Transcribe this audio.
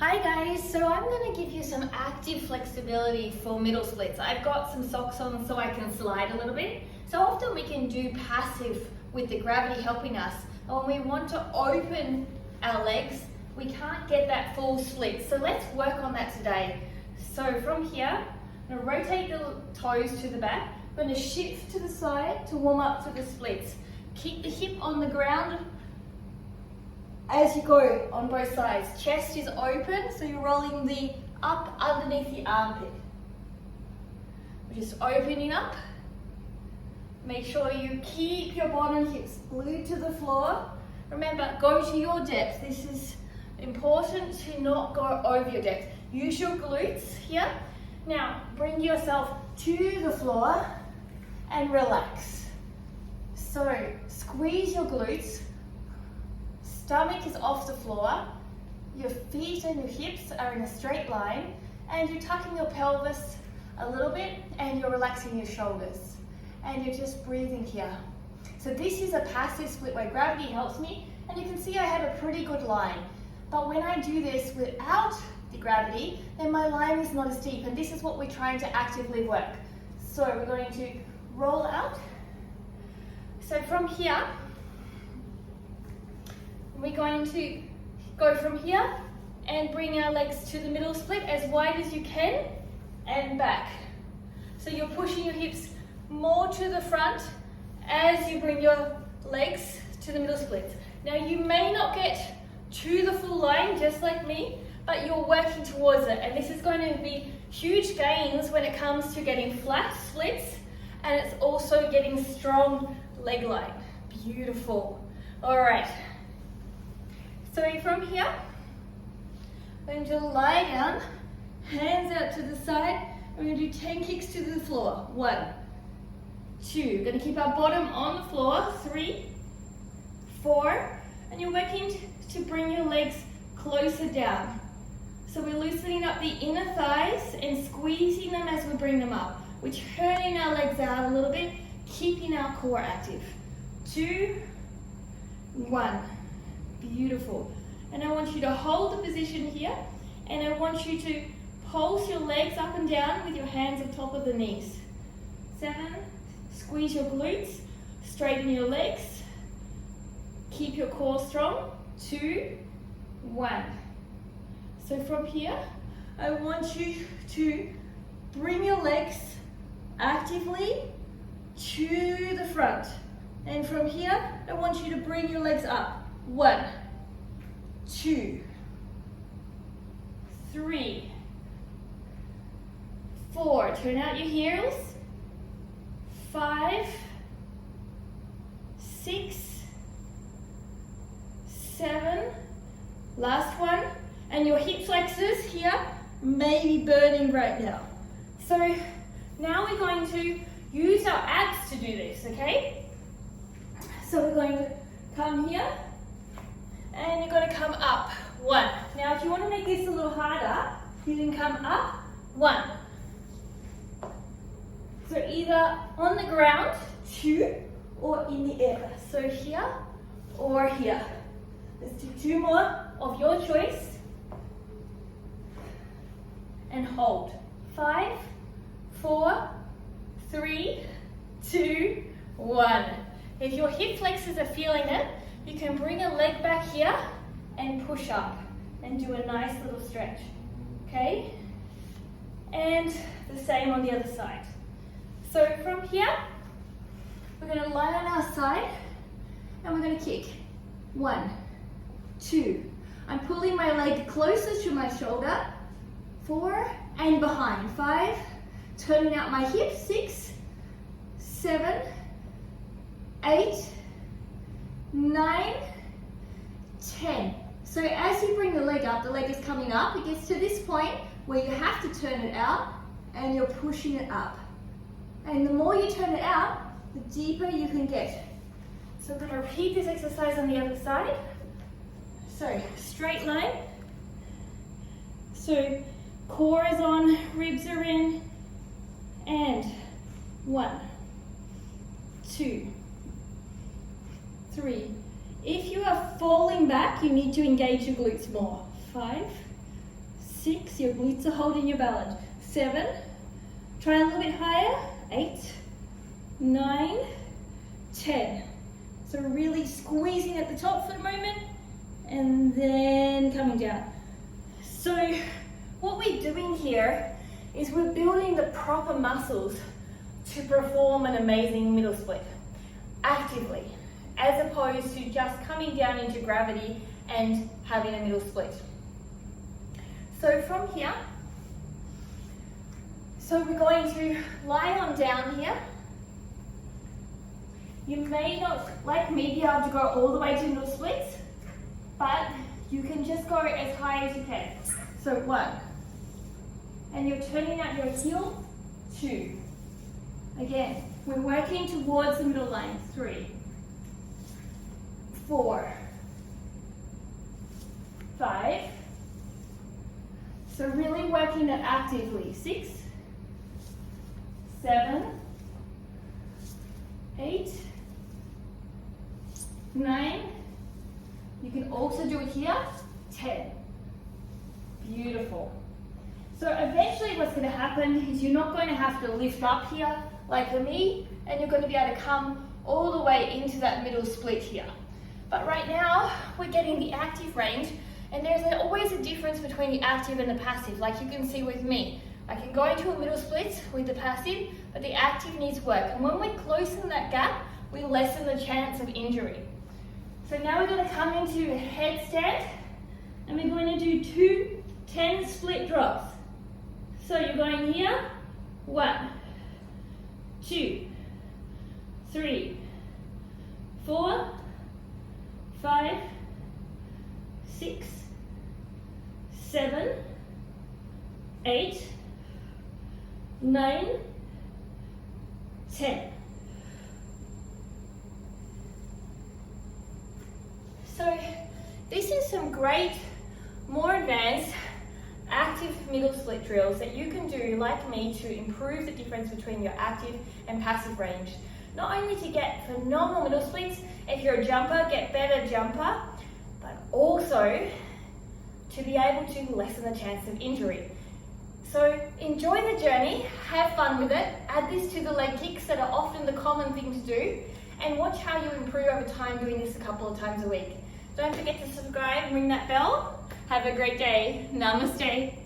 Hi guys, so I'm going to give you some active flexibility for middle splits. I've got some socks on so I can slide a little bit. So often we can do passive with the gravity helping us. And when we want to open our legs, we can't get that full split. So let's work on that today. So from here, I'm going to rotate the toes to the back. I'm going to shift to the side to warm up to the splits. Keep the hip on the ground as you go on both sides. Chest is open, so you're rolling the up underneath the armpit. We're just opening up. Make sure you keep your bottom hips glued to the floor. Remember, go to your depth. This is important to not go over your depth. Use your glutes here. Now, bring yourself to the floor and relax. So, squeeze your glutes. Stomach is off the floor, your feet and your hips are in a straight line, and you're tucking your pelvis a little bit and you're relaxing your shoulders. And you're just breathing here. So this is a passive split where gravity helps me, and you can see I have a pretty good line. But when I do this without the gravity, then my line is not as deep, and this is what we're trying to actively work. So we're going to roll out. So from here, we're going to go from here and bring our legs to the middle split as wide as you can and back. So you're pushing your hips more to the front as you bring your legs to the middle split. Now you may not get to the full line just like me, but you're working towards it, and this is going to be huge gains when it comes to getting flat splits, and it's also getting strong leg line. Beautiful. All right. So from here, we're going to lie down, hands out to the side. We're going to do 10 kicks to the floor. 1, 2. We're going to keep our bottom on the floor. 3, 4. And you're working to bring your legs closer down. So we're loosening up the inner thighs and squeezing them as we bring them up. We're turning our legs out a little bit, keeping our core active. 2, 1. Beautiful. And I want you to hold the position here, and I want you to pulse your legs up and down with your hands on top of the knees. 7, squeeze your glutes, straighten your legs, keep your core strong. 2, 1. So from here, I want you to bring your legs actively to the front. And from here, I want you to bring your legs up. 1, 2, 3, 4. Turn out your heels. 5, 6, 7. Last one. And your hip flexors here may be burning right now. So now we're going to use our abs to do this, okay? So we're going to come here, and you're going to come up. 1. Now if you want to make this a little harder, you can come up. 1. So either on the ground, 2, or in the air. So here or here. Let's do 2 more of your choice. And hold. 5, 4, 3, 2, 1. If your hip flexors are feeling it, you can bring a leg back here and push up and do a nice little stretch, okay? And the same on the other side. So from here, we're going to lie on our side and we're going to kick. 1, 2. I'm pulling my leg closer to my shoulder. 4, and behind. 5, turning out my hips. 6, 7, 8, 9, 10. So as you bring the leg up, the leg is coming up. It gets to this point where you have to turn it out and you're pushing it up. And the more you turn it out, the deeper you can get. So I'm going to repeat this exercise on the other side. So straight line. So core is on, ribs are in, and 1, 2, 3. If you are falling back, you need to engage your glutes more. 5, 6, your glutes are holding your balance. 7, try a little bit higher. 8, 9, 10. So really squeezing at the top for a moment and then coming down. So what we're doing here is we're building the proper muscles to perform an amazing middle split actively, as opposed to just coming down into gravity and having a middle split. So from here, so we're going to lie on down here. You may not, like me, be able to go all the way to middle splits, but you can just go as high as you can. So 1, and you're turning out your heel. 2, again, we're working towards the middle line. 3, 4, 5, so really working that actively. 6, 7, 8, 9, you can also do it here. 10. Beautiful. So eventually what's going to happen is you're not going to have to lift up here like for me, and you're going to be able to come all the way into that middle split here. But right now we're getting the active range, and there's always a difference between the active and the passive, like you can see with me. I can go into a middle split with the passive, but the active needs work. And when we close that gap, we lessen the chance of injury. So now we're going to come into a headstand, and we're going to do 2 10 split drops. So you're going here, 1, 2, 3, 4, 5, 6, 7, 8, 9, 10. So this is some great, more advanced, active middle split drills that you can do, like me, to improve the difference between your active and passive range. Not only to get phenomenal middle splits, if you're a jumper, get better jumper, but also to be able to lessen the chance of injury. So enjoy the journey, have fun with it, add this to the leg kicks that are often the common thing to do, and watch how you improve over time doing this a couple of times a week. Don't forget to subscribe and ring that bell. Have a great day. Namaste.